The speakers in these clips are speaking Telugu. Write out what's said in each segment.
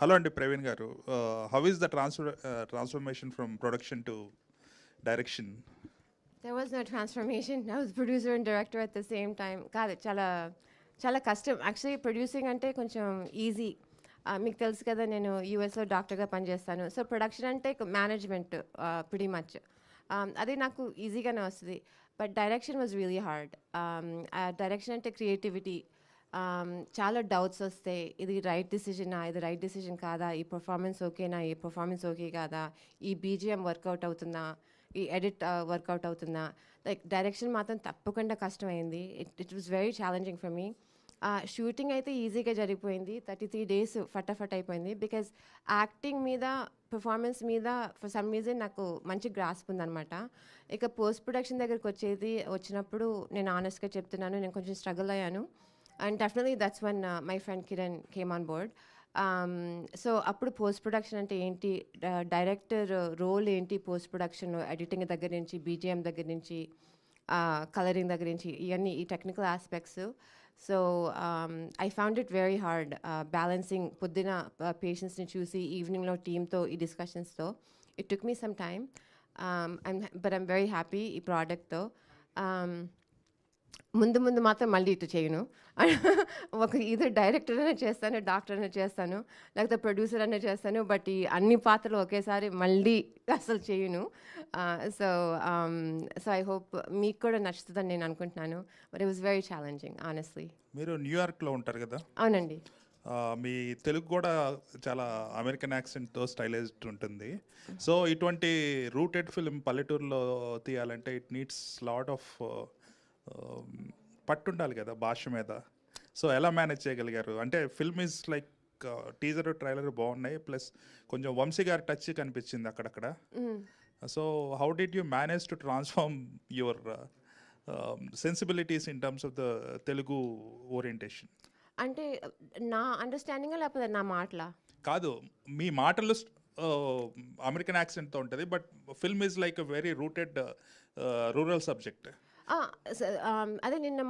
హలో అండి ప్రవీణ్ గారు. How is the transformation from production to direction? There was no transformation. I was producer and director at the same time. కాదు, చాలా చాలా కష్టం. యాక్చువల్లీ ప్రొడ్యూసింగ్ అంటే కొంచెం ఈజీ. మీకు తెలుసు కదా, నేను యూఎస్లో డాక్టర్గా పనిచేస్తాను. సో ప్రొడక్షన్ అంటే మేనేజ్మెంట్ ప్రిటీ మచ్. అది నాకు ఈజీగానే వస్తుంది. But direction was really hard. Direction అంటే క్రియేటివిటీ. చాలా డౌట్స్ వస్తాయి. ఇది రైట్ డిసిజనా, ఇది రైట్ డిసిజన్ కాదా, ఈ పర్ఫార్మెన్స్ ఓకేనా, ఈ పర్ఫార్మెన్స్ ఓకే కాదా, ఈ బీజిఎం వర్కౌట్ అవుతుందా, ఈ ఎడిట్ వర్కౌట్ అవుతుందా. లైక్ డైరెక్షన్ మాత్రం తప్పకుండా కష్టమైంది. It was very challenging for me. Shooting అయితే ఈజీగా జరిగిపోయింది. 33 days ఫటాఫట్ అయిపోయింది. బికాజ్ యాక్టింగ్ మీద, పర్ఫార్మెన్స్ మీద ఫర్ సమ్ రీజన్ నాకు మంచి గ్రాస్ప్ ఉందన్నమాట. ఇక పోస్ట్ ప్రొడక్షన్ దగ్గరికి వచ్చినప్పుడు నేను ఆనెస్ట్గా చెప్తున్నాను, నేను కొంచెం స్ట్రగుల్ అయ్యాను. And definitely that's one my friend Kiran came on board. So అప్పుడు పోస్ట్ ప్రొడక్షన్ అంటే ఏంటి, డైరెక్టర్ రోల్ ఏంటి, పోస్ట్ ప్రొడక్షన్ ఎడిటింగ్ దగ్గర నుంచి, బీజిఎం దగ్గర నుంచి, కలరింగ్ దగ్గర నుంచి, ఇవన్నీ ఈ technical aspects. So I found it very hard balancing పొద్దున పేషెంట్స్ని చూసి ఈవినింగ్లో టీమ్తో ఈ డిస్కషన్స్తో. It took me some time, but I'm very happy ఈ ప్రోడక్ట్తో. ముందు మాత్రం మళ్ళీ ఇటు చేయను. ఒక ఇది డైరెక్టర్ అనే చేస్తాను, డాక్టర్ అనే చేస్తాను, లేకపోతే ప్రొడ్యూసర్ అనే చేస్తాను. బట్ ఈ అన్ని పాత్రలు ఒకేసారి మళ్ళీ అసలు చేయను. సో సో ఐ హోప్ మీకు కూడా నచ్చుతుందని నేను అనుకుంటున్నాను. But it was very challenging honestly. మీరు న్యూయార్క్లో ఉంటారు కదా, అవునండి. మీ తెలుగు కూడా చాలా అమెరికన్ యాక్సెంట్తో స్టైలైజ్డ్ ఉంటుంది. సో ఇటువంటి రూటెడ్ ఫిల్మ్ పల్లెటూరులో తీయాలంటే ఇట్ నీడ్స్ లాట్ ఆఫ్ పట్టుండాలి కదా భాష మీద. సో ఎలా మేనేజ్ చేయగలిగారు? అంటే film is like teaser trailer బాగున్నాయి, ప్లస్ కొంచెం వంశీ గారి టచ్ కనిపించింది అక్కడక్కడ. So how did you manage to transform your sensibilities in terms of the Telugu orientation? అంటే నా అండర్స్టాండింగ్ లేకపోతే నా మాటలా? కాదు, మీ మాటలు అమెరికన్ యాక్సెంట్తో ఉంటుంది, but film is like a very rooted rural subject. అదే నిన్న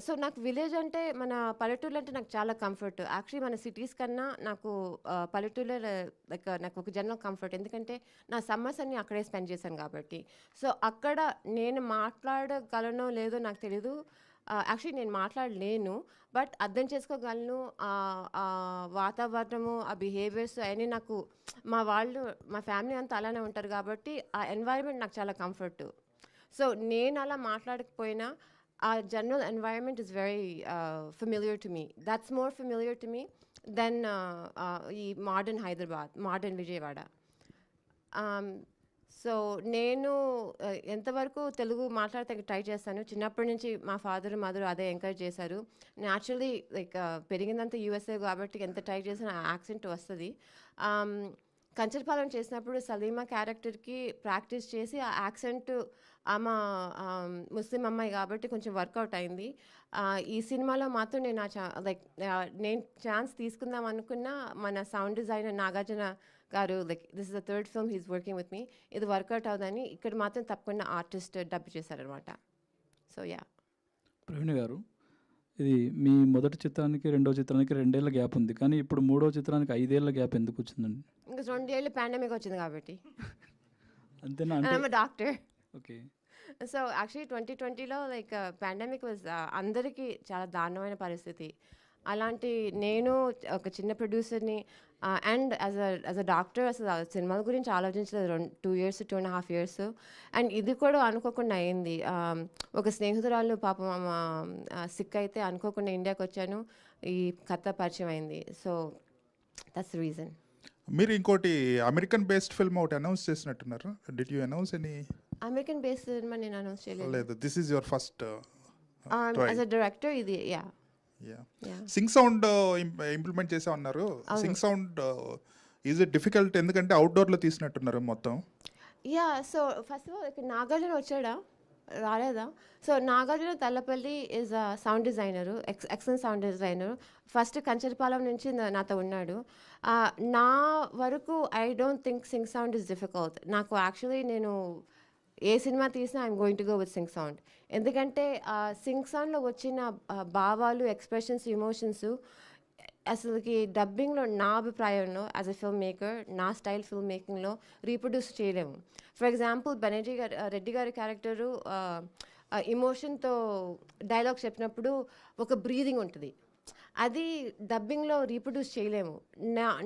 సో నాకు విలేజ్ అంటే, మన పల్లెటూర్లు అంటే నాకు చాలా కంఫర్ట్. యాక్చువల్లీ మన సిటీస్ కన్నా నాకు పల్లెటూరులో లైక్ నాకు ఒక జనరల్ కంఫర్ట్. ఎందుకంటే నా సమ్మర్స్ అన్ని అక్కడే స్పెండ్ చేశాను కాబట్టి. సో అక్కడ నేను మాట్లాడగలనో లేదో నాకు తెలీదు. యాక్చువల్లీ నేను మాట్లాడలేను, బట్ అర్థం చేసుకోగలను. వాతావరణము, ఆ బిహేవియర్స్ అవన్నీ నాకు, మా వాళ్ళు, మా ఫ్యామిలీ అంతా అలానే ఉంటారు కాబట్టి ఆ ఎన్వైరన్మెంట్ నాకు చాలా కంఫర్ట్. సో నేను అలా మాట్లాడకపోయినా ఆ general environment is very familiar to me. That's more familiar to me than ఈ modern Hyderabad, modern Vijayawada. So నేను ఎంతవరకు తెలుగు మాట్లాడతానికి ట్రై చేస్తాను. చిన్నప్పటి నుంచి మా ఫాదర్ మదర్ అదే ఎంకరేజ్ చేశారు. న్యాచురలీ లైక్ పెరిగిందంతా యూఎస్ఏ కాబట్టి ఎంత ట్రై చేసినా ఆ యాక్సెంట్ వస్తుంది. కంచరపాలెం చేసినప్పుడు సలీమా క్యారెక్టర్కి ప్రాక్టీస్ చేసి ఆ యాక్సెంట్, ఆమె ముస్లిం అమ్మాయి కాబట్టి కొంచెం వర్కౌట్ అయింది. ఈ సినిమాలో మాత్రం నేను లైక్ నేను ఛాన్స్ తీసుకుందాం అనుకున్న మన sound designer Nagarjuna garu, like this is the third film he's working with me, ఇది వర్కౌట్ అవుదని ఇక్కడ మాత్రం తప్పకుండా ఆర్టిస్ట్ డబ్ చేశారనమాట. So yeah. ప్రవీణ్ గారు, ఇది మీ మొదటి చిత్రానికి రెండో చిత్రానికి 2 ఏళ్ళ గ్యాప్ ఉంది, కానీ ఇప్పుడు మూడో చిత్రానికి 5 ఏళ్ళ గ్యాప్ ఎందుకు వచ్చిందండి? ఇంకా 2 ఏళ్ళు పాండమిక్ వచ్చింది కాబట్టి. అంతేనా? అంటే డాక్టర్. ఓకే. సో యాక్చువల్లీ 2020లో లైక్ పాండమిక్ వాజ్ అందరికీ చాలా దారుణమైన పరిస్థితి. అలాంటి నేను ఒక చిన్న ప్రొడ్యూసర్ని అండ్ యాజ్ అ డాక్టర్ అసలు సినిమాల గురించి ఆలోచించలేదు 2 years, 2.5 years. అండ్ ఇది కూడా అనుకోకుండా అయింది. ఒక స్నేహితురాలు పాపం సిక్ అయితే అనుకోకుండా ఇండియాకి వచ్చాను, ఈ కథ పరిచయం అయింది. So that's the reason. మీరు ఇంకోటి అమెరికన్ బేస్డ్ ఫిల్మ్ ఒకటి అనౌన్స్ చేసినట్టున్నారు. Did you announce any? American based cinema నేను అనౌన్స్ చేయలేదు. లేదు, this is your first as a director ఇది. యా. సింగ్ సౌండ్ ఇంప్లిమెంట్ చేసా ఉన్నారు. Singh sound is it difficult? ఎందుకంటే అవుట్డోర్లో తీసినట్టున్నారు మొత్తం. Yeah. So first of all ఇక్కడ నాగార్జున వచ్చాడా, రాలేదా? So Nagarjuna Tallapalli is a sound designer, excellent sound designer. First Kancharapalem నుంచి నాతో ఉన్నాడు. నా వరకు I don't think Singh sound is difficult. నాకు యాక్చువల్లీ నేను ఏ సినిమా తీసినా I'm going to go with Singh sound. ఎందుకంటే సింగ్ సౌండ్లో వచ్చిన భావాలు, ఎక్స్ప్రెషన్స్, ఇమోషన్స్ అసలుకి డబ్బింగ్లో నా అభిప్రాయంలో యాజ్ ఎ ఫిల్మ్ మేకర్ నా స్టైల్ ఫిల్మ్ మేకింగ్లో రీప్రొడ్యూస్ చేయలేము. ఫర్ ఎగ్జాంపుల్ బెనర్జీ గారు రెడ్డి గారి క్యారెక్టరు ఇమోషన్తో డైలాగ్ చెప్పినప్పుడు ఒక బ్రీదింగ్ ఉంటుంది, అది డబ్బింగ్లో రీప్రొడ్యూస్ చేయలేము.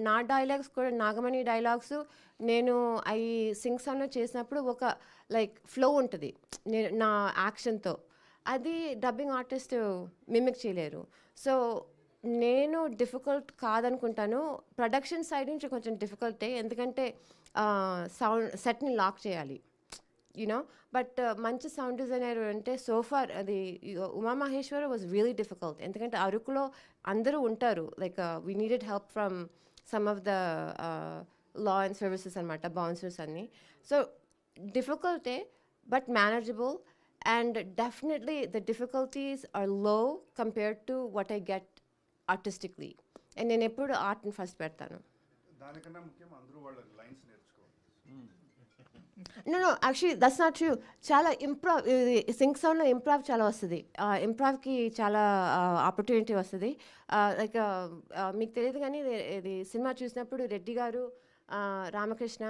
నా డైలాగ్స్ కూడా నాగమణి డైలాగ్స్ నేను అవి సింగ్ సాంగ్లో చేసినప్పుడు ఒక లైక్ ఫ్లో ఉంటుంది నేను నా యాక్షన్తో, అది డబ్బింగ్ ఆర్టిస్ట్ మిమిక్ చేయలేరు. సో నేను డిఫికల్ట్ కాదనుకుంటాను. ప్రొడక్షన్ సైడ్ నుంచి కొంచెం డిఫికల్టే, ఎందుకంటే సౌండ్ సెట్ని లాక్ చేయాలి యూనో. బట్ మంచి సౌండ్ డిజైనర్ అంటే సోఫార్ అది ఉమామహేశ్వర వాజ్ రియలీ డిఫికల్ట్, ఎందుకంటే అరకులో అందరూ ఉంటారు, like we needed help from some of the law and services అనమాట, బౌన్సర్స్ అన్నీ. సో డిఫికల్టే but manageable, and definitely the difficulties are low compared to what I get artistically. And నేను ఎప్పుడు ఆర్ట్ని ఫస్ట్ పెడతాను. దానికన్నా ముఖ్యం అందరూ వాళ్ళ లైన్స్ నేర్చుకోవాలి. No, actually that's not true. చాలా ఇంప్రూవ్ సింక్ సౌండ్లో ఇంప్రూవ్ చాలా వస్తుంది, ఇంప్రూవ్కి చాలా ఆపర్చునిటీ వస్తుంది. లైక్ మీకు తెలియదు కానీ ఇది సినిమా చూసినప్పుడు రెడ్డి గారు రామకృష్ణ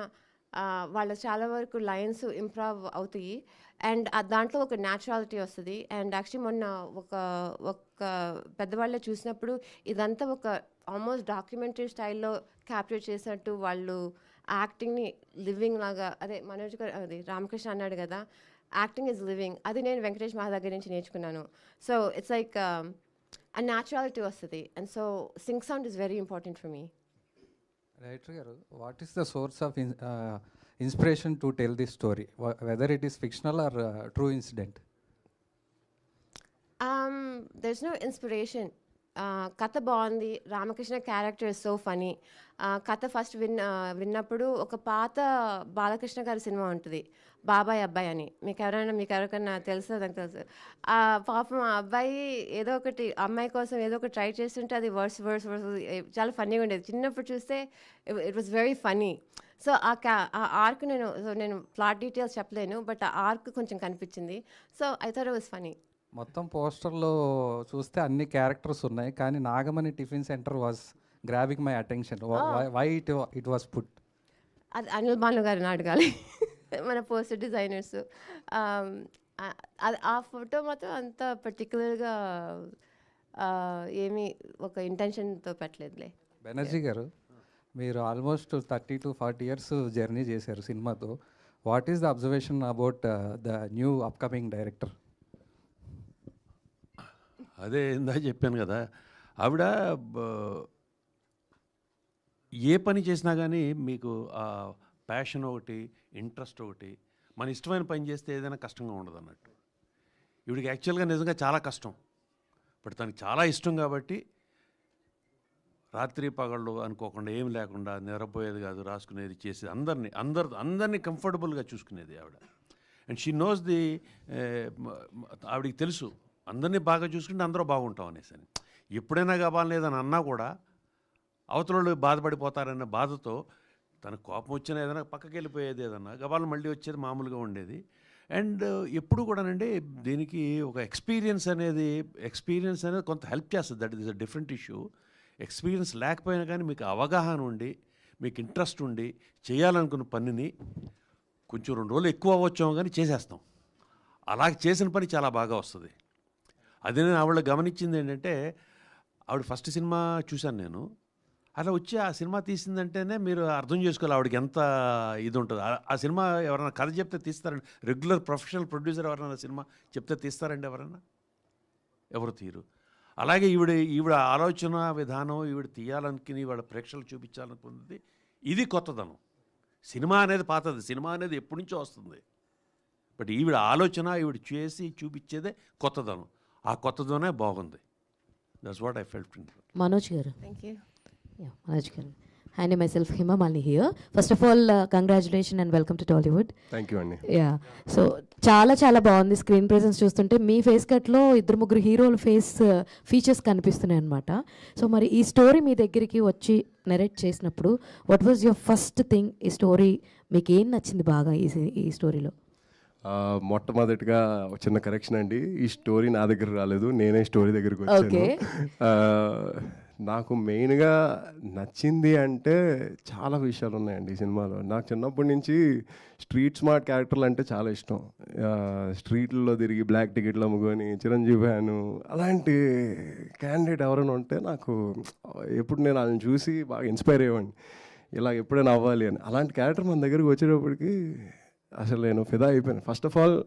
వాళ్ళ చాలా వరకు లైన్స్ ఇంప్రూవ్ అవుతాయి, అండ్ దాంట్లో ఒక న్యాచురాలిటీ వస్తుంది. అండ్ యాక్చువల్లీ మొన్న ఒక పెద్దవాళ్ళే చూసినప్పుడు ఇదంతా ఒక ఆల్మోస్ట్ డాక్యుమెంటరీ స్టైల్లో క్యాప్చర్ చేసినట్టు వాళ్ళు యాక్టింగ్ని లివింగ్ లాగా, అదే మనోజ్ గారు అది రామకృష్ణ అన్నాడు కదా, యాక్టింగ్ ఈజ్ లివింగ్, అది నేను వెంకటేష్ మహా దగ్గర నుంచి నేర్చుకున్నాను. సో ఇట్స్ లైక్ ఆ న్యాచురాలిటీ వస్తుంది, and so sync sound is very important for me. Writer garu, what is the source of inspiration to tell this story, whether it is fictional or true incident? There's no inspiration. కథ బాగుంది, Ramakrishna character is so funny. కథ ఫస్ట్ విన్నప్పుడు ఒక పాత బాలకృష్ణ గారి సినిమా ఉంటుంది బాబాయ్ అబ్బాయి అని, మీకు ఎవరికైనా తెలుసో నాకు తెలుసు. పాపం ఆ అబ్బాయి ఏదో ఒకటి అమ్మాయి కోసం ఏదో ఒకటి ట్రై చేస్తుంటే అది వర్స్ చాలా ఫన్నీగా ఉండేది. చిన్నప్పుడు చూస్తే it was very funny. So ఆ ఆర్క్ నేను ప్లాట్ డీటెయిల్స్ చెప్పలేను, బట్ ఆ ఆర్క్ కొంచెం కనిపించింది. So I thought it was funny. మొత్తం పోస్టర్లో చూస్తే అన్ని క్యారెక్టర్స్ ఉన్నాయి, కానీ Nagamani tiffin centre was grabbing my attention. Why it was put? అది అనిల్ భాను గారిని అడగాలి, మన పోస్టర్ డిజైనర్స్. ఆ ఫోటో మాత్రం అంత పర్టికులర్గా ఏమీ ఒక ఇంటెన్షన్తో పెట్టలేదులే. బెనర్జీ గారు, మీరు ఆల్మోస్ట్ 30 to 40 years జర్నీ చేశారు సినిమాతో. What is the observation about the new upcoming director? అదే ఇందా చెప్పాను కదా, ఆవిడ ఏ పని చేసినా కానీ మీకు ఆ ప్యాషన్ ఒకటి, ఇంట్రెస్ట్ ఒకటి, మన ఇష్టమైన పని చేస్తే ఏదైనా కష్టంగా ఉండదు అన్నట్టు. ఈవిడికి యాక్చువల్గా నిజంగా చాలా కష్టం, బట్ తనకి చాలా ఇష్టం కాబట్టి రాత్రి పగళ్ళు అనుకోకుండా ఏం లేకుండా నిద్రపోయేది కాదు, రాసుకునేది, చేసేది, అందరినీ కంఫర్టబుల్గా చూసుకునేది ఆవిడ. అండ్ షీ నోస్ ది, ఆవిడికి తెలుసు అందరినీ బాగా చూసుకుంటే అందరూ బాగుంటాం అనేసి అని. ఎప్పుడైనా కావాలి లేదని అన్నా కూడా అవతల బాధపడిపోతారన్న బాధతో తనకు కోపం వచ్చినా ఏదైనా పక్కకి వెళ్ళిపోయేది, ఏదన్నా గబాలను మళ్ళీ వచ్చేది మామూలుగా ఉండేది. అండ్ ఎప్పుడు కూడానండి దీనికి ఒక ఎక్స్పీరియన్స్ అనేది కొంత హెల్ప్ చేస్తుంది. That is a different issue. Experience లేకపోయినా కానీ మీకు అవగాహన ఉండి, మీకు ఇంట్రెస్ట్ ఉండి, చేయాలనుకున్న పనిని కొంచెం 2 రోజులు ఎక్కువ అవ్వచ్చాము కానీ చేసేస్తాం. అలాగే చేసిన పని చాలా బాగా వస్తుంది. అదే నేను ఆవిడ గమనించింది ఏంటంటే, ఆవిడ ఫస్ట్ సినిమా చూశాను నేను, అలా వచ్చి ఆ సినిమా తీసిందంటేనే మీరు అర్థం చేసుకోవాలి ఆవిడకి ఎంత ఇది ఉంటుంది. ఆ సినిమా ఎవరైనా కథ చెప్తే తీస్తారండి? రెగ్యులర్ ప్రొఫెషనల్ ప్రొడ్యూసర్ ఎవరైనా సినిమా చెప్తే తీస్తారండి ఎవరైనా? ఎవరు తీరు. అలాగే ఈవిడ ఆలోచన విధానం, ఈవిడ తీయాలనుకుని వాళ్ళ ప్రేక్షకులు చూపించాలనుకున్నది ఇది కొత్తదనం. సినిమా అనేది పాతది, సినిమా అనేది ఎప్పటి నుంచో వస్తుంది. బట్ ఈవిడ ఆలోచన, ఈవిడ చేసి చూపించేదే కొత్తదనం. ఆ కొత్తదనే బాగుంది. That's what I felt. Manoj garu. Thank you. Manoj గారు. Hi, myself Hima Malini here. First of all, congratulations and welcome to Tollywood. Thank you అండి. Yeah. So చాలా బాగుంది. స్క్రీన్ ప్రెజెన్స్ చూస్తుంటే మీ ఫేస్ కట్లో 2-3 హీరోల ఫేస్ ఫీచర్స్ కనిపిస్తున్నాయి అనమాట. సో మరి ఈ స్టోరీ మీ దగ్గరికి వచ్చి నెరేట్ చేసినప్పుడు what was your first thing? ఈ స్టోరీ మీకు ఏం నచ్చింది బాగా ఈ స్టోరీలో? మొట్టమొదటిగా చిన్న కరెక్షన్ అండి, ఈ స్టోరీ నా దగ్గర రాలేదు, నేనే స్టోరీ దగ్గరికి వచ్చాను. నాకు మెయిన్గా నచ్చింది అంటే చాలా విషయాలు ఉన్నాయండి ఈ సినిమాలో. నాకు చిన్నప్పటి నుంచి స్ట్రీట్ స్మార్ట్ క్యారెక్టర్లు అంటే చాలా ఇష్టం. స్ట్రీట్లో తిరిగి బ్లాక్ టికెట్లు అమ్ముకొని చిరంజీవి ఫ్యాను అలాంటి క్యాండిడేట్ ఎవరైనా ఉంటే నాకు ఎప్పుడు నేను వాళ్ళని చూసి బాగా ఇన్స్పైర్ అయ్యేవాడిని, ఇలా ఎప్పుడైనా అవ్వాలి అని. అలాంటి క్యారెక్టర్ మన దగ్గరికి వచ్చేటప్పటికి అసలు నేను ఫిదా అయిపోయాను. ఫస్ట్ ఆఫ్ ఆల్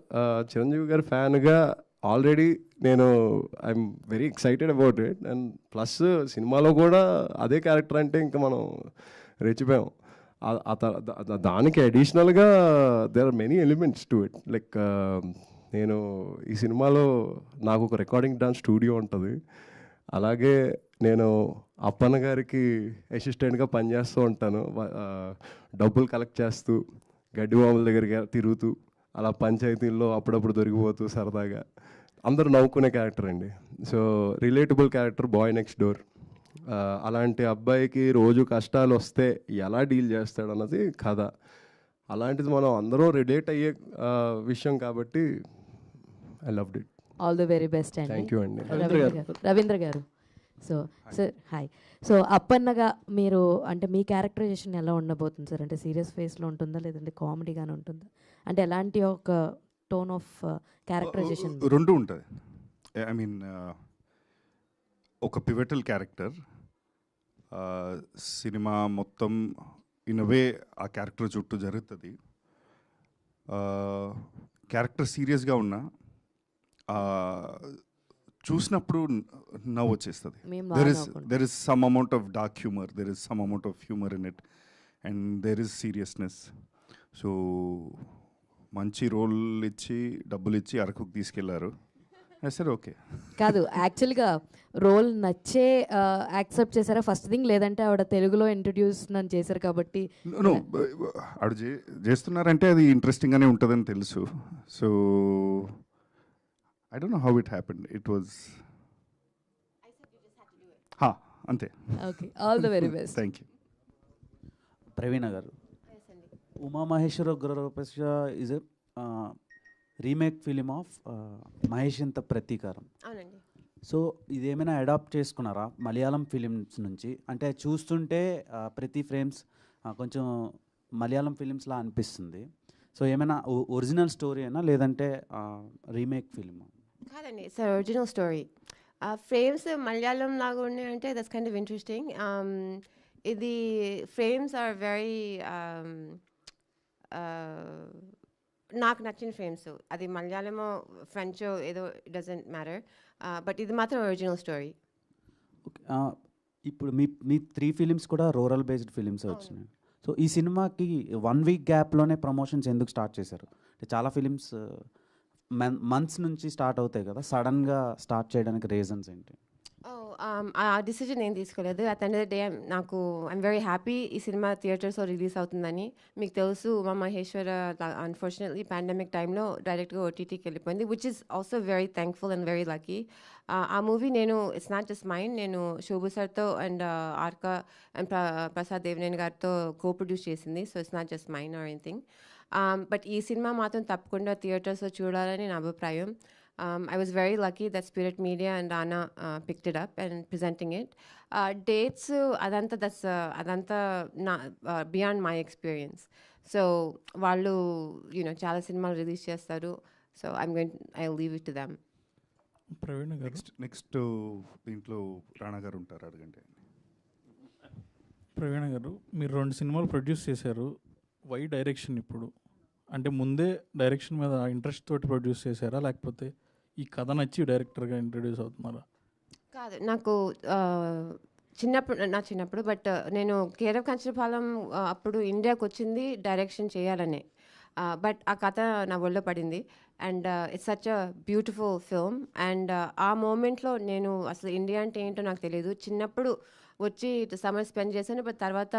చిరంజీవి గారి ఫ్యాన్గా ఆల్రెడీ నేను I'm very excited about it. And plus సినిమాలో కూడా అదే క్యారెక్టర్ అంటే ఇంకా మనం రెచ్చిపోయాం. దానికి అడిషనల్గా there are many elements to it. Like నేను ఈ సినిమాలో నాకు ఒక రికార్డింగ్ డాన్స్ స్టూడియో ఉంటుంది. అలాగే నేను అప్పన్న గారికి అసిస్టెంట్గా పనిచేస్తూ ఉంటాను. డబ్బులు కలెక్ట్ చేస్తూ గడ్డి బాంబుల దగ్గరికి తిరుగుతూ అలా పంచాయతీల్లో అప్పుడప్పుడు దొరికిపోతూ సరదాగా అందరూ నవ్వుకునే క్యారెక్టర్ అండి. So relatable character, boy next door. అలాంటి అబ్బాయికి రోజు కష్టాలు వస్తే ఎలా డీల్ చేస్తాడు అన్నది కథ. అలాంటిది మనం అందరూ రిలేట్ అయ్యే విషయం కాబట్టి I loved it. All the very best అండి. థ్యాంక్ యూ అండి. రవీంద్ర గారు. So sir hi. సో అప్పన్నగా మీరు అంటే మీ క్యారెక్టరైజేషన్ ఎలా ఉండబోతుంది సార్? అంటే సీరియస్ ఫేస్లో ఉంటుందా లేదంటే కామెడీగానే ఉంటుందా? అంటే ఎలాంటి ఒక టోన్ ఆఫ్ క్యారెక్టరైజేషన్? రెండు ఉంటుంది. ఐ మీన్ ఒక పివటల్ క్యారెక్టర్, సినిమా మొత్తం ఇన్ వే ఆ క్యారెక్టర్ చుట్టూ జరుగుతుంది. క్యారెక్టర్ సీరియస్గా ఉన్నా చూసినప్పుడు నవ్వు వచ్చేస్తుంది. There is some amount of dark humour, there is some amount of humour in it, and there is seriousness. So మంచి రోల్ ఇచ్చి డబ్బులు ఇచ్చి అరకుకు తీసుకెళ్లారు. సరే ఓకే కాదు, యాక్చువల్గా రోల్ నచ్చే యాక్సెప్ట్ చేశారా ఫస్ట్ థింగ్, లేదంటే ఆవిడ తెలుగులో ఇంట్రడ్యూస్ నన్ను చేశారు కాబట్టి నో ఆవిడ చేస్తున్నారంటే అది ఇంట్రెస్టింగ్గానే ఉంటుందని తెలుసు. So I don't know how it happened. It was... I said you just had to do it. Ha, ante. Okay, all the very best. Thank you. Praveen garu. Yes, andi. Uma Maheshwara Gurupesha is a remake film of Maheshanta Pratikaram. అవునండి. సో ఇదేమైనా అడాప్ట్ చేసుకున్నారా మలయాళం ఫిలిమ్స్ నుంచి? అంటే చూస్తుంటే ప్రతి ఫ్రేమ్స్ కొంచెం మలయాళం ఫిలిమ్స్లా అనిపిస్తుంది. సో ఏమైనా ఒరిజినల్ స్టోరీ అయినా లేదంటే రీమేక్ ఫిల్మ్? కాదండి, it's original story. Frames Malayalam లాగా ఉన్నాయంటే దట్స్ కైండ్ ఆఫ్ ఇంట్రెస్టింగ్. ఇది ఫ్రేమ్స్ ఆర్ వెరీ నాకు నచ్చిన ఫ్రేమ్స్. అది మలయాళమో ఫ్రెంచో ఏదో డజంట్ మ్యాటర్, బట్ ఇది మాత్రం ఒరిజినల్ స్టోరీ. ఓకే, ఇప్పుడు మీ 3 ఫిలిమ్స్ కూడా రూరల్ బేస్డ్ ఫిలిమ్స్ వచ్చినాయి. సో ఈ సినిమాకి 1 వీక్ గ్యాప్లోనే ప్రమోషన్స్ ఎందుకు స్టార్ట్ చేశారు? అంటే చాలా ఫిలిమ్స్ మంత్స్ నుంచి స్టార్ట్ అవుతాయి కదా, సడన్గా స్టార్ట్ చేయడానికి రీజన్స్ ఏంటి? ఆ డిసిజన్ ఏం తీసుకోలేదు. At end of the day నాకు ఐఎమ్ వెరీ హ్యాపీ ఈ సినిమా థియేటర్స్లో రిలీజ్ అవుతుందని. మీకు తెలుసు ఉమా మహేశ్వర అన్ఫార్చునేట్లీ పాండమిక్ టైంలో డైరెక్ట్గా ఓటీటీకి వెళ్ళిపోయింది, which is also very thankful and very lucky. ఆ మూవీ నేను ఇట్స్ నాట్ జస్ట్ మైండ్, నేను శోభు సార్తో అండ్ ఆర్కా అండ్ ప్రసాద్ దేవనేని గారితో కో ప్రొడ్యూస్ చేసింది. So it's not just mind or anything. But ఈ సినిమా మాత్రం తప్పకుండా థియేటర్స్లో చూడాలని నా అభిప్రాయం. I was very lucky that Spirit Media and Anna picked it up and presenting it. Dates, adanta beyond my experience. So, వాళ్ళు చాలా సినిమాలు రిలీజ్ చేస్తారు. So, I'll leave it to them. Praveen గారు, నెక్స్ట్ దీంట్లో రాణా గారు ఉంటారు, అడగండి. ప్రవీణ్ గారు, మీరు 2 సినిమాలు ప్రొడ్యూస్ చేశారు. వై డైరెక్షన్ ఇప్పుడు? అంటే ముందే డైరెక్షన్ మీద ఇంట్రెస్ట్ తోటి ప్రొడ్యూస్ చేశారా, లేకపోతే ఈ కథ నచ్చి డైరెక్టర్గా ఇంట్రడ్యూస్ అవుతున్నారా? కాదు, నాకు చిన్నప్పుడు బట్ నేను కేరవ్ కంచరపాలెం అప్పుడు ఇండియాకి వచ్చింది డైరెక్షన్ చేయాలనే. బట్ ఆ కథ నా ఒళ్ళో పడింది and it's such a beautiful film. And ఆ మూమెంట్లో నేను అసలు ఇండియా అంటే ఏంటో నాకు తెలియదు. చిన్నప్పుడు వచ్చి సమ్మర్ స్పెండ్ చేశాను, బట్ తర్వాత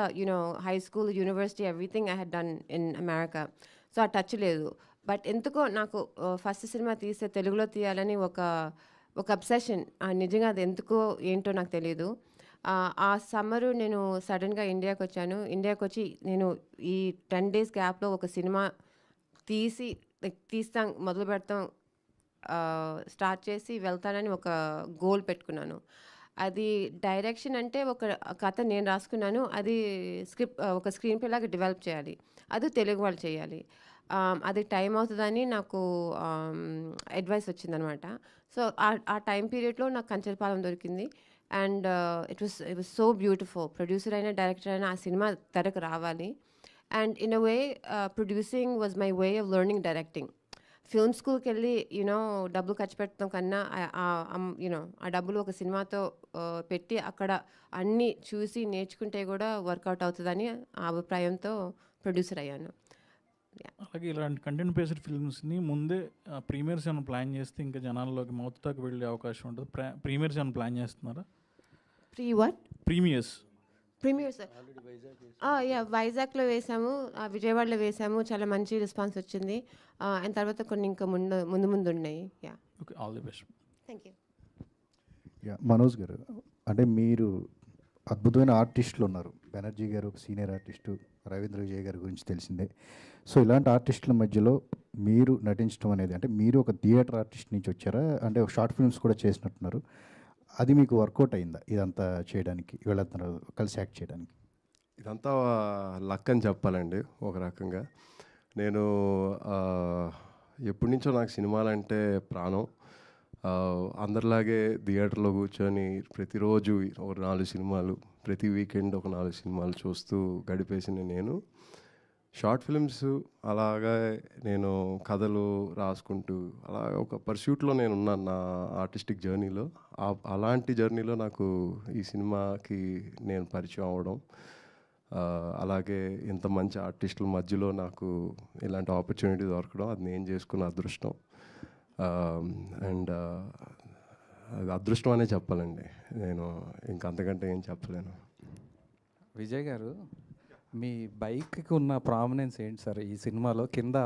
high school, university, everything I had done in America. So ఆ టచ్ లేదు. బట్ ఎందుకో నాకు ఫస్ట్ సినిమా తీస్తే తెలుగులో తీయాలని ఒక అబ్సెషన్. నిజంగా అది ఎందుకో ఏంటో నాకు తెలియదు. ఆ సమ్మరు నేను సడన్గా ఇండియాకి వచ్చాను. ఇండియాకి వచ్చి నేను ఈ 10 days గ్యాప్లో ఒక సినిమా తీస్తాం, మొదలు పెడతాం, స్టార్ట్ చేసి వెళ్తానని ఒక గోల్ పెట్టుకున్నాను. అది డైరెక్షన్ అంటే ఒక కథ నేను రాసుకున్నాను, అది ఒక స్క్రీన్ ప్లే లాగా డెవలప్ చేయాలి, అది తెలుగు వాళ్ళు చేయాలి. అది టైం అవుతుందని నాకు అడ్వైస్ వచ్చిందనమాట. సో ఆ టైం పీరియడ్లో నాకు కంచరపాలెం దొరికింది. And it was so beautiful. Producer అయినా డైరెక్టర్ అయినా ఆ సినిమా తెరకు రావాలి. And in a way producing was my way of learning directing. Film స్కూల్కి వెళ్ళి డబ్బులు ఖర్చు పెట్టడం కన్నా ఆ డబ్బులు ఒక సినిమాతో పెట్టి అక్కడ అన్నీ చూసి నేర్చుకుంటే కూడా వర్కౌట్ అవుతుందని ఆ అభిప్రాయంతో ప్రొడ్యూసర్ అయ్యాను. అలాగే ఇలాంటి కంటెంట్ బేస్డ్ ఫిల్మ్స్ని ముందే ప్రీమియర్స్ ఏమైనా ప్లాన్ చేస్తే ఇంకా జనాల్లోకి మౌత్ దాకా వెళ్ళే అవకాశం ఉంటుంది. ప్రీమియర్స్ ఏమైనా ప్లాన్ చేస్తున్నారా? ప్రీమియర్స్ వైజాగ్లో వేసాము, విజయవాడలో వేసాము, చాలా మంచి రెస్పాన్స్ వచ్చింది. అండ్ తర్వాత కొన్ని ఇంకా ముందు ఉన్నాయి. Okay, all the best. Thank you. Manoj గారు, అంటే మీరు అద్భుతమైన ఆర్టిస్టులు ఉన్నారు. బెనర్జీ గారు ఒక సీనియర్ ఆర్టిస్టు, రవీంద్ర విజయ్ గారి గురించి తెలిసిందే. సో ఇలాంటి ఆర్టిస్టుల మధ్యలో మీరు నటించడం అనేది, అంటే మీరు ఒక థియేటర్ ఆర్టిస్ట్ నుంచి వచ్చారా? అంటే షార్ట్ ఫిల్మ్స్ కూడా చేసినట్టున్నారు. అది మీకు వర్కౌట్ అయిందా ఇదంతా చేయడానికి, వీళ్ళంతా కలిసి యాక్ట్ చేయడానికి? ఇదంతా లక్ అని చెప్పాలండి ఒక రకంగా. నేను ఎప్పటి నుంచో నాకు సినిమాలంటే ప్రాణం. అందరిలాగే థియేటర్లో కూర్చొని ప్రతిరోజు ఒక 4 సినిమాలు, ప్రతి వీకెండ్ ఒక 4 సినిమాలు చూస్తూ గడిపేసిన నేను షార్ట్ ఫిల్మ్స్ అలాగా నేను కథలు రాసుకుంటూ అలా ఒక పర్స్యూట్లో నేను ఉన్నాను నా ఆర్టిస్టిక్ జర్నీలో. అలాంటి జర్నీలో నాకు ఈ సినిమాకి నేను పరిచయం అవ్వడం, అలాగే ఇంత మంచి ఆర్టిస్టుల మధ్యలో నాకు ఇలాంటి ఆపర్చునిటీ దొరకడం, అది నేను చేసుకున్న అదృష్టం. అండ్ అది అదృష్టం అనే చెప్పాలండి. నేను ఇంకంతకంటే ఏం చెప్పలేను. విజయ్ గారు, మీ బైక్కి ఉన్న ప్రామినెన్స్ ఏంటి సార్ ఈ సినిమాలో? కింద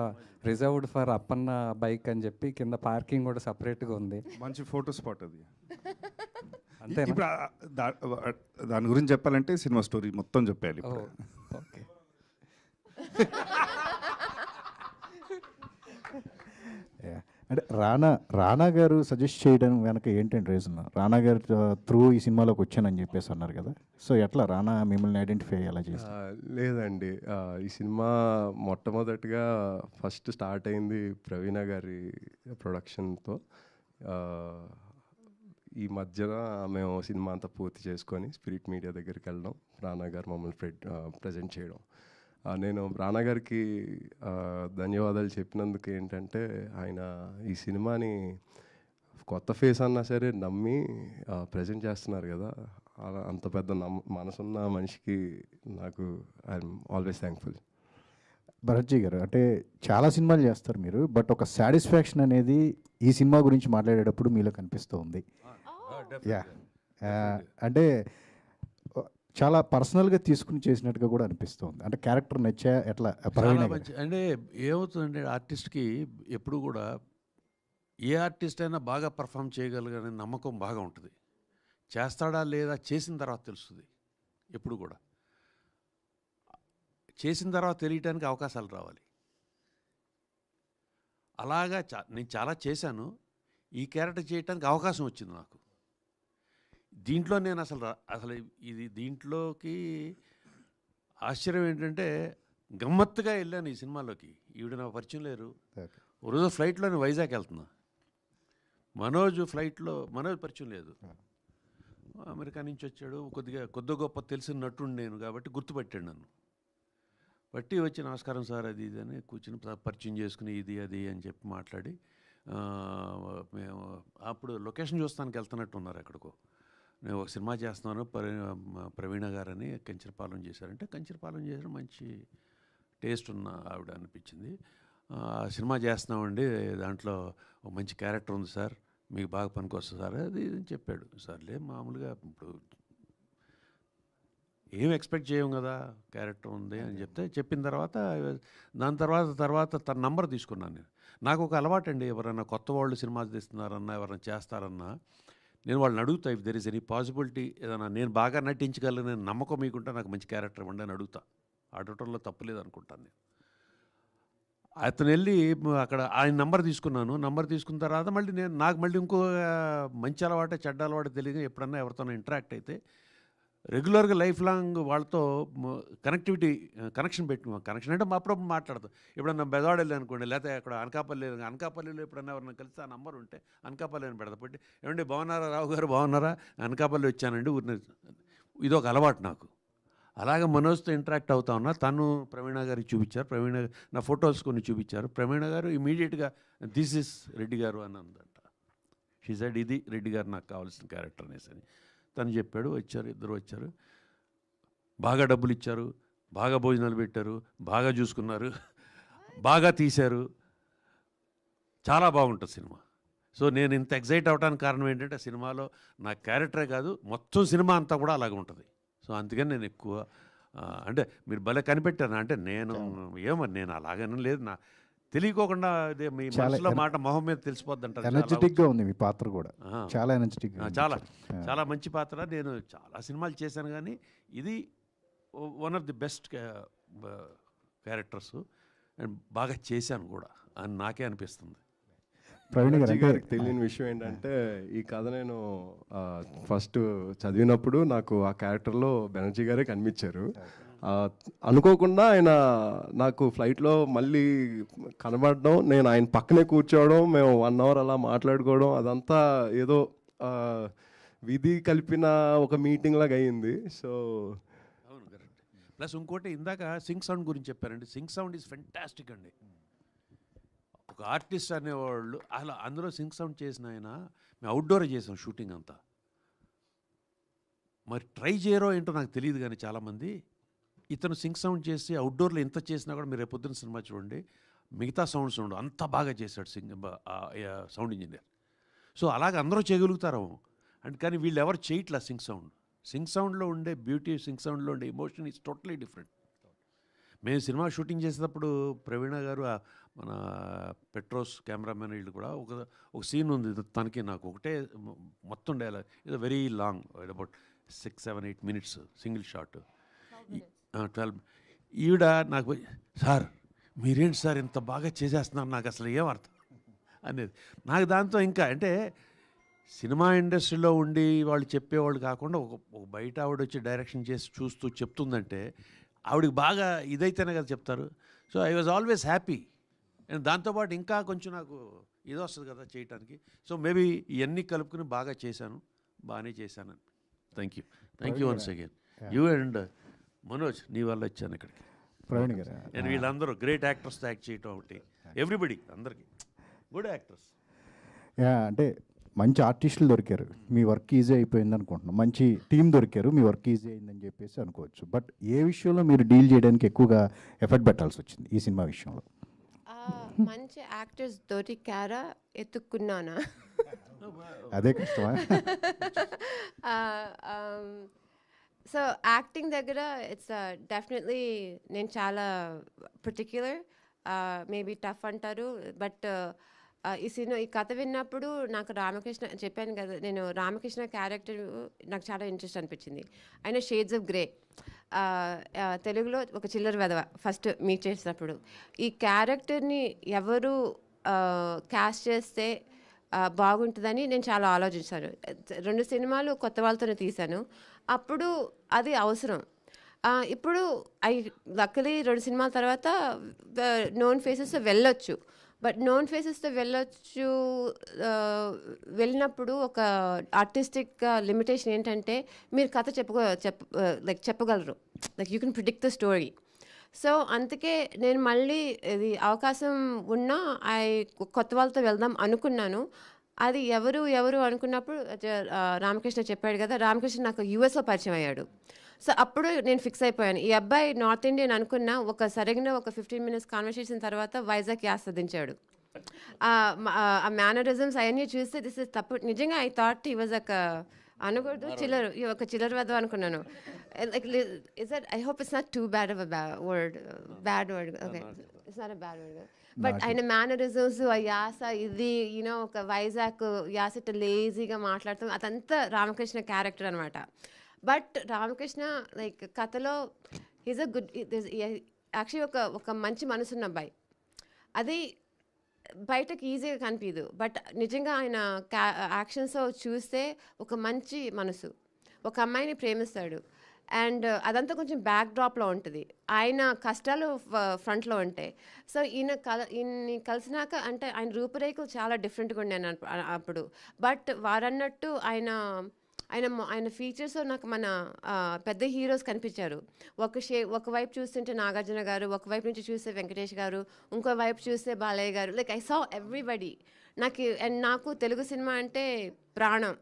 రిజర్వ్డ్ ఫర్ అప్పన్న బైక్ అని చెప్పి కింద పార్కింగ్ కూడా సపరేట్గా ఉంది. మంచి ఫోటో స్పాట్ అది. అంతే. ఇప్పుడు దాని గురించి చెప్పాలంటే సినిమా స్టోరీ మొత్తం చెప్పాలి. ఓకే. అంటే రానా గారు సజెస్ట్ చేయడం వెనక ఏంటంటే రీజన్? రానా గారు త్రూ ఈ సినిమాలోకి వచ్చానని చెప్పేసి అన్నారు కదా. సో ఎట్లా రానా మిమ్మల్ని ఐడెంటిఫై ఎలా చేస్తారు? లేదండి, ఈ సినిమా మొట్టమొదటిగా ఫస్ట్ స్టార్ట్ అయింది ప్రవీణ గారి ప్రొడక్షన్తో. ఈ మధ్యన మేము సినిమా అంతా పూర్తి చేసుకొని స్పిరిట్ మీడియా దగ్గరికి వెళ్ళడం, రానా గారు మమ్మల్ని ప్రజెంట్ చేయడం. నేను రానా గారికి ధన్యవాదాలు చెప్పినందుకు ఏంటంటే, ఆయన ఈ సినిమాని కొత్త ఫేస్ అన్నా సరే నమ్మి ప్రజెంట్ చేస్తున్నారు కదా. అలా అంత పెద్ద మనసున్న మనిషికి నాకు ఐఎమ్ ఆల్వేస్ థ్యాంక్ఫుల్. భరత్జీ గారు, అంటే చాలా సినిమాలు చేస్తారు మీరు, బట్ ఒక సాటిస్ఫాక్షన్ అనేది ఈ సినిమా గురించి మాట్లాడేటప్పుడు మీలో కనిపిస్తూ ఉంది. అంటే చాలా పర్సనల్గా తీసుకుని చేసినట్టుగా కూడా అనిపిస్తుంది. అంటే క్యారెక్టర్ నచ్చా ఎట్లా? అంటే ఏమవుతుందంటే ఆర్టిస్ట్కి ఎప్పుడు కూడా ఏ ఆర్టిస్ట్ అయినా బాగా పర్ఫామ్ చేయగలగనే నమ్మకం బాగా ఉంటుంది. చేస్తాడా లేదా చేసిన తర్వాత తెలుస్తుంది. ఎప్పుడు కూడా చేసిన తర్వాత తెలియటానికి అవకాశాలు రావాలి. అలాగా నేను చాలా చేశాను. ఈ క్యారెక్టర్ చేయడానికి అవకాశం వచ్చింది నాకు. దీంట్లో నేను అసలు ఇది దీంట్లోకి ఆశ్చర్యం ఏంటంటే, గమ్మత్తుగా వెళ్ళాను ఈ సినిమాలోకి. ఈవిడ నాకు పరిచయం లేరు. రోజు ఫ్లైట్లో నేను వైజాగ్ వెళ్తున్నా. మనోజ్ పరిచయం లేదు. అమెరికా నుంచి వచ్చాడు. కొద్ది గొప్ప తెలిసిన నటుండి నేను కాబట్టి గుర్తుపట్టాడు నన్ను. బట్టి వచ్చి నమస్కారం సార్ అది ఇది అని కూర్చుని పరిచయం చేసుకుని ఇది అది అని చెప్పి మాట్లాడి, మేము అప్పుడు లొకేషన్ చూస్తానికి వెళ్తున్నట్టు ఉన్నారు ఎక్కడికో. నేను ఒక సినిమా చేస్తున్నాను, ప్రవీణ గారని కంచరపాలెం చేశారంటే, కంచరపాలెం చేసిన మంచి టేస్ట్ ఉన్న ఆవిడ అనిపించింది. సినిమా చేస్తున్నామండి, దాంట్లో ఒక మంచి క్యారెక్టర్ ఉంది సార్, మీకు బాగా పనికి వస్తుంది సార్ అది అని చెప్పాడు. సర్లే, మామూలుగా ఇప్పుడు ఏం ఎక్స్పెక్ట్ చేయం కదా, క్యారెక్టర్ ఉంది అని చెప్తే చెప్పిన తర్వాత దాని తర్వాత తన నంబర్ తీసుకున్నాను నేను. నాకు ఒక అలవాటు అండి, ఎవరైనా కొత్త వాళ్ళు సినిమా తీస్తున్నారన్నా ఎవరైనా చేస్తారన్నా నేను వాళ్ళని అడుగుతా, if there is any possibility, ఏదైనా నేను బాగా నటించగలను, నేను నమ్మకం మీకుంటే నాకు మంచి క్యారెక్టర్ ఇవ్వండి అని అడుగుతా. అడగటంలో తప్పులేదు అనుకుంటాను నేను. అతను వెళ్ళి అక్కడ ఆయన నంబర్ తీసుకున్నాను. నంబర్ తీసుకున్న తర్వాత మళ్ళీ నాకు మళ్ళీ ఇంకో మంచి అలవాటు చెడ్డ అలవాటు తెలియదు, ఎప్పుడన్నా ఎవరితోనో ఇంటరాక్ట్ అయితే రెగ్యులర్గా లైఫ్ లాంగ్ వాళ్ళతో కనెక్షన్ అంటే అప్పుడప్పుడు మాట్లాడతాం. ఎప్పుడన్నా బెదవాడ వెళ్ళి అనుకోండి, లేకపోతే అక్కడ అనకాపల్లిలో ఎప్పుడన్నా ఎవరన్నా కలిస్తే ఆ నంబర్ ఉంటే అనకాపల్లి అని పెడతా పెట్టి, ఏమండి బాగున్నారా రావు గారు, బాగున్నారా, అనకాపల్లి వచ్చానండి ఊరిని. ఇదొక అలవాటు నాకు. అలాగే మనోజ్తో ఇంటరాక్ట్ అవుతా ఉన్నా. తను ప్రవీణ గారికి చూపించారు, ప్రవీణ నా ఫొటోస్ కొన్ని చూపించారు. ప్రవీణ గారు ఇమీడియట్గా దిస్ ఇస్ రెడ్డి గారు అని అందంట. షీ సెడ్ ఇది రెడ్డి గారు నాకు కావాల్సిన క్యారెక్టర్ అనేసి అని తను చెప్పాడు. వచ్చారు, ఇద్దరు వచ్చారు, బాగా డబ్బులు ఇచ్చారు, బాగా భోజనాలు పెట్టారు, బాగా చూసుకున్నారు, బాగా తీశారు. చాలా బాగుంటుంది సినిమా. సో నేను ఇంత ఎగ్జైట్ అవ్వడానికి కారణం ఏంటంటే సినిమాలో నా క్యారెక్టరే కాదు, మొత్తం సినిమా అంతా కూడా అలాగే ఉంటుంది. సో అందుకని నేను ఎక్కువ అంటే మీరు భలే కనిపెట్టారు. అంటే నేను నేను అలాగనే లేదు, నా తెలియకోకుండా అదే మీ మనసులో మాట మొహం మీద తెలిసిపోద్ది అంటారు. ఎనర్జెటిక్గా ఉంది మీ పాత్ర కూడా, చాలా ఎనర్జెటిక్, చాలా మంచి పాత్ర. నేను చాలా సినిమాలు చేశాను కానీ ఇది one of the best characters and బాగా చేశాను కూడా అని నాకే అనిపిస్తుంది. ప్రవీణ్ గారికి తెలియని విషయం ఏంటంటే, ఈ కథ నేను ఫస్ట్ చదివినప్పుడు నాకు ఆ క్యారెక్టర్లో బెనర్జీ గారే కనిపించారు. అనుకోకుండా ఆయన నాకు ఫ్లైట్లో మళ్ళీ కనబడడం, నేను ఆయన పక్కనే కూర్చోవడం, మేము 1 hour అలా మాట్లాడుకోవడం, అదంతా ఏదో విధి కలిపిన ఒక మీటింగ్ లాగా అయ్యింది. సో అవును, కరెక్ట్. ప్లస్ ఇంకోటి ఇందాక సింగ్ సౌండ్ గురించి చెప్పారండి. సింగ్ సౌండ్ ఈజ్ ఫెంటాస్టిక్ అండి. ఒక ఆర్టిస్ట్ అనేవాళ్ళు అలా అందులో సింగ్ సౌండ్ చేసిన ఆయన, మేము అవుట్డోరే చేసాం షూటింగ్ అంతా. మరి ట్రై చేయరో ఏంటో నాకు తెలియదు కానీ చాలామంది ఇతను సింగ్ సౌండ్ చేసి అవుట్డోర్లో ఎంత చేసినా కూడా మీరు రేపు పొద్దున్న సినిమా చూడండి, మిగతా సౌండ్స్ ఉండవు, అంత బాగా చేశాడు సౌండ్ ఇంజనీర్. సో అలాగే అందరూ చేయగలుగుతారు అండ్ కానీ వీళ్ళు ఎవరు చేయట్లా సింగ్ సౌండ్. సింగ్ సౌండ్లో ఉండే బ్యూటీ, సింగ్ సౌండ్లో ఉండే ఎమోషన్ ఈజ్ టోటలీ డిఫరెంట్. మేము సినిమా షూటింగ్ చేసేటప్పుడు ప్రవీణ గారు మన పెట్రోస్ కెమెరామెన్ వీళ్ళు కూడా ఒక సీన్ ఉంది తనకి నాకు ఒకటే మొత్తం డైలాగ్, ఇది very long, about 6-7-8 minutes single shot. 12 ఈవిడ నాకు, సార్ మీరేంటి సార్ ఇంత బాగా చేసేస్తున్నారు, నాకు అసలు ఏం అర్థం అనేది. నాకు దాంతో ఇంకా అంటే సినిమా ఇండస్ట్రీలో ఉండి వాళ్ళు చెప్పేవాళ్ళు కాకుండా ఒక బయట ఆవిడ వచ్చి డైరెక్షన్ చేసి చూస్తూ చెప్తుందంటే ఆవిడకి బాగా ఇదైతేనే కదా చెప్తారు. So I was always happy. And దాంతోపాటు ఇంకా కొంచెం నాకు ఇది వస్తుంది కదా చేయటానికి. సో మేబీ ఇవన్నీ కలుపుకుని బాగా చేశాను, బాగానే చేశాను. Thank you once again. You and Manoj, నీ వల్ల వచ్చాను ఇక్కడికి. ప్రవీణ్ గారు అండ్ వీళ్ళందరూ గ్రేట్ యాక్టర్స్తో యాక్ట్ చేయటం ఒకటి, ఎవ్రీబడి అందరికీ గుడ్ యాక్టర్స్. అంటే మంచి ఆర్టిస్టులు దొరికారు, మీ వర్క్ ఈజీ అయిపోయింది అనుకుంటున్నాం. మంచి టీం దొరికారు, మీ వర్క్ ఈజీ అయిందని చెప్పేసి అనుకోవచ్చు. బట్ ఏ విషయంలో మీరు డీల్ చేయడానికి ఎక్కువగా ఎఫర్ట్ పెట్టాల్సి వచ్చింది ఈ సినిమా విషయంలో? మంచి యాక్టర్స్ దొరికారా, ఎత్తుక్కున్నానా? అదే కష్టమా? సో యాక్టింగ్ దగ్గర ఇట్స్ డెఫినెట్లీ నేను చాలా పర్టిక్యులర్, మేబీ టఫ్ అంటారు. బట్ ఈ కథ విన్నప్పుడు నాకు రామకృష్ణ చెప్పాను కదా, నేను రామకృష్ణ క్యారెక్టర్ నాకు చాలా ఇంట్రెస్ట్ అనిపించింది. ఆయన షేడ్స్ ఆఫ్ గ్రే, తెలుగులో ఒక చిల్లర వెధవ ఫస్ట్ మీట్ చేసినప్పుడు. ఈ క్యారెక్టర్ని ఎవరు క్యాస్ట్ చేస్తే బాగుంటుందని నేను చాలా ఆలోచించాను. 2 సినిమాలు కొత్త వాళ్ళతోనే తీశాను, అప్పుడు అది అవసరం. ఇప్పుడు లక్కలీ 2 సినిమాల తర్వాత నోన్ ఫేసెస్ వెళ్ళొచ్చు. బట్ నోన్ ఫేసెస్తో వెళ్ళినప్పుడు ఒక ఆర్టిస్టిక్ లిమిటేషన్ ఏంటంటే మీరు కథ చెప్పగలరు, like you can predict the story. So అందుకే నేను మళ్ళీ ఇది అవకాశం ఉన్నా కొత్త వాళ్ళతో వెళ్దాం అనుకున్నాను. అది ఎవరు అనుకున్నప్పుడు రామకృష్ణ చెప్పాడు కదా, రామకృష్ణ నాకు యూఎస్లో పరిచయం అయ్యాడు. సో అప్పుడు నేను ఫిక్స్ అయిపోయాను, ఈ అబ్బాయి నార్త్ ఇండియన్ అనుకున్నా. సరిగ్గా ఒక 15 minutes కాన్వర్సేషన్ తర్వాత వైజాగ్ యాస్దించాడు. ఆ మేనరిజమ్స్ అవన్నీ చూస్తే దిస్ ఇస్ తప్పు. నిజంగా ఐ థాట్ హీ వాజ్ అనకూడదు, ఒక చిల్లర వెధవ అనుకున్నాను. I hope it's not too bad of bad word. Okay, it's not a bad word. But ఆయన మేనరిజమ్స్, ఆ యాస, ఇది ఒక వైజాగ్ యాస లేజీగా మాట్లాడుతాం, అదంతా రామకృష్ణ క్యారెక్టర్ అనమాట. బట్ రామకృష్ణ లైక్ కథలో ఈజ్ అ గుడ్, యాక్చువల్లీ ఒక మంచి మనసున్న అబ్బాయి. అది బయటకు ఈజీగా కనిపించదు, బట్ నిజంగా ఆయన యాక్షన్స్ చూస్తే ఒక మంచి మనసు, ఒక అమ్మాయిని ప్రేమిస్తాడు. అండ్ అదంతా కొంచెం బ్యాక్ డ్రాప్లో ఉంటుంది, ఆయన కష్టాలు ఫ్రంట్లో ఉంటాయి. సో ఈయన్ని కలిసినాక అంటే ఆయన రూపురేఖలు చాలా డిఫరెంట్గా ఉండే అప్పుడు. బట్ వారన్నట్టు ఆయన ఫీచర్స్ నాకు మన పెద్ద హీరోస్ కనిపించారు. ఒకవైపు చూస్తుంటే నాగార్జున గారు, ఒకవైపు నుంచి చూస్తే వెంకటేష్ గారు, ఇంకో వైపు చూస్తే బాలయ్య గారు. Like I saw everybody. నాకు తెలుగు సినిమా అంటే ప్రాణం.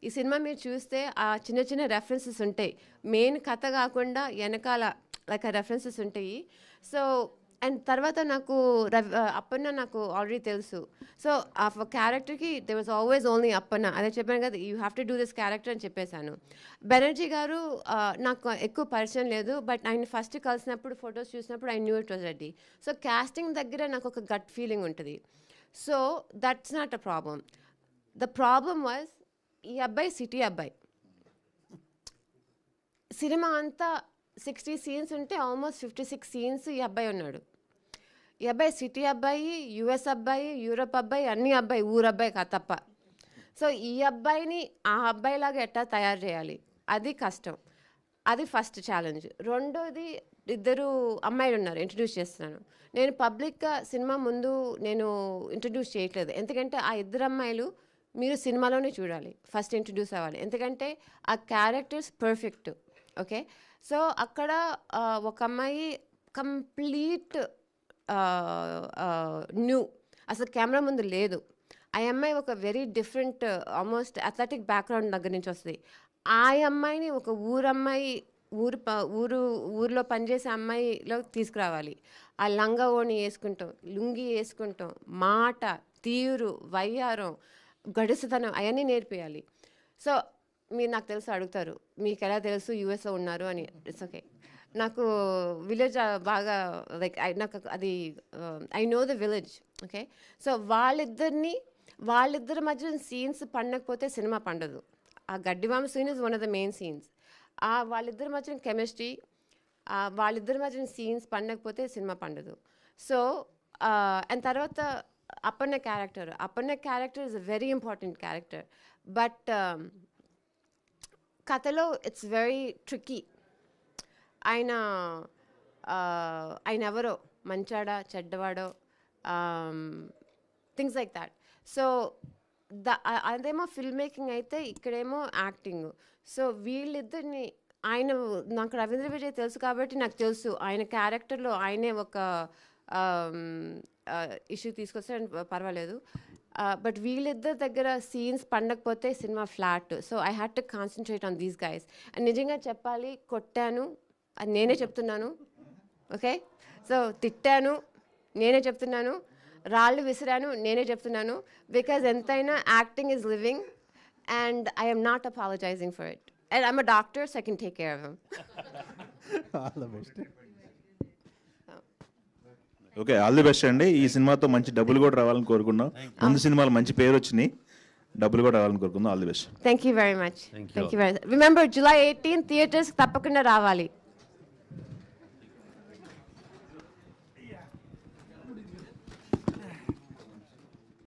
ఈ సినిమా మీరు చూస్తే ఆ చిన్న చిన్న రెఫరెన్సెస్ ఉంటాయి, మెయిన్ కథ కాకుండా వెనకాల లైక్ ఆ రెఫరెన్సెస్ ఉంటాయి. సో అండ్ తర్వాత నాకు అప్పన్న నాకు ఆల్రెడీ తెలుసు. సో ఆ క్యారెక్టర్కి they was always only Appanna. అదే చెప్పాను కదా, you have to do this character అని చెప్పేశాను. బెనర్జీ గారు నాకు ఎక్కువ పరిచయం లేదు, బట్ ఆయన ఫస్ట్ కలిసినప్పుడు ఫొటోస్ చూసినప్పుడు I knew it was ready. So casting దగ్గర నాకు ఒక గట్ ఫీలింగ్ ఉంటుంది. So that's not a problem. The problem was ఈ అబ్బాయి సిటీ అబ్బాయి. సినిమా అంతా 60 సీన్స్ ఉంటే ఆల్మోస్ట్ 56 సీన్స్ ఈ అబ్బాయి ఉన్నాడు. ఈ అబ్బాయి సిటీ అబ్బాయి, యుఎస్ అబ్బాయి, యూరప్ అబ్బాయి, అన్ని అబ్బాయి, ఊరబ్బాయి తప్ప. సో ఈ అబ్బాయిని ఆ అబ్బాయిలాగా ఎట్టా తయారు చేయాలి, అది కష్టం. అది ఫస్ట్ ఛాలెంజ్. రెండోది, ఇద్దరు అమ్మాయిలు ఉన్నారు, ఇంట్రడ్యూస్ చేస్తున్నాను. నేను పబ్లిక్గా సినిమా ముందు నేను ఇంట్రడ్యూస్ చేయట్లేదు, ఎందుకంటే ఆ ఇద్దరు అమ్మాయిలు మీరు సినిమాలోనే చూడాలి, ఫస్ట్ ఇంట్రడ్యూస్ అవ్వాలి, ఎందుకంటే ఆ క్యారెక్టర్స్ పర్ఫెక్ట్. ఓకే, సో అక్కడ ఒక అమ్మాయి కంప్లీట్ న్యూ, అసలు కెమెరా ముందు లేదు. ఆ అమ్మాయి ఒక very different, almost athletic background దగ్గర నుంచి వస్తుంది. ఆ అమ్మాయిని ఒక ఊరిలో పనిచేసే అమ్మాయిలో తీసుకురావాలి. ఆ లంగా ఓణి వేసుకుంటాం, లుంగి వేసుకుంటాం, మాట తీరు, వయ్యారం, గడుసుతనం అవన్నీ నేర్పియాలి. సో మీరు నాకు తెలుసు అడుగుతారు, మీకు ఎలా తెలుసు యూఎస్లో ఉన్నారు అని. ఇట్స్ ఓకే, నాకు విలేజ్ బాగా లైక్ నాకు అది I know the village. Okay, so వాళ్ళిద్దరి మధ్య సీన్స్ పండకపోతే సినిమా పండదు. ఆ గడ్డివామ scene is one of the main scenes. వాళ్ళిద్దరి మధ్యన కెమిస్ట్రీ, వాళ్ళిద్దరి మధ్యన సీన్స్ పండకపోతే సినిమా పండదు. సో అండ్ తర్వాత Appanna character is a very important character. But కథలో ఇట్స్ వెరీ ట్రిక్కీ. ఆయన ఎవరో మంచాడా చెడ్డవాడో, థింగ్స్ లైక్ దాట్. సో అదేమో ఫిల్మ్ మేకింగ్ అయితే, ఇక్కడేమో యాక్టింగ్. సో వీళ్ళిద్దరిని నాకు రవీంద్ర విజయ్ తెలుసు కాబట్టి నాకు తెలుసు ఆయన క్యారెక్టర్లో ఆయనే ఒక ఇష్యూ తీసుకొస్తే పర్వాలేదు. బట్ వీళ్ళిద్దరి దగ్గర సీన్స్ పండకపోతే cinema flat. So I had to concentrate on these guys. And నిజంగా చెప్పాలి, కొట్టాను, అది నేనే చెప్తున్నాను. ఓకే, సో తిట్టాను, నేనే చెప్తున్నాను. రాళ్ళు విసిరాను, నేనే చెప్తున్నాను. బికాజ్ ఎంతైనా acting is living and I am not apologizing for it. And I'm a doctor, so I can take care of him. All the best. Okay, all the best అండి. ఈ సినిమాతో మంచి డబ్బులు కూడా రావాలని కోరుకున్నాం. ముందు సినిమాలు మంచి పేరు వచ్చినాయి, డబ్బులు కూడా రావాలని కోరుకుందాం. All the best. Thank you very much. Thank you very much. Remember, July 18th, theaters తప్పకుండా రావాలి.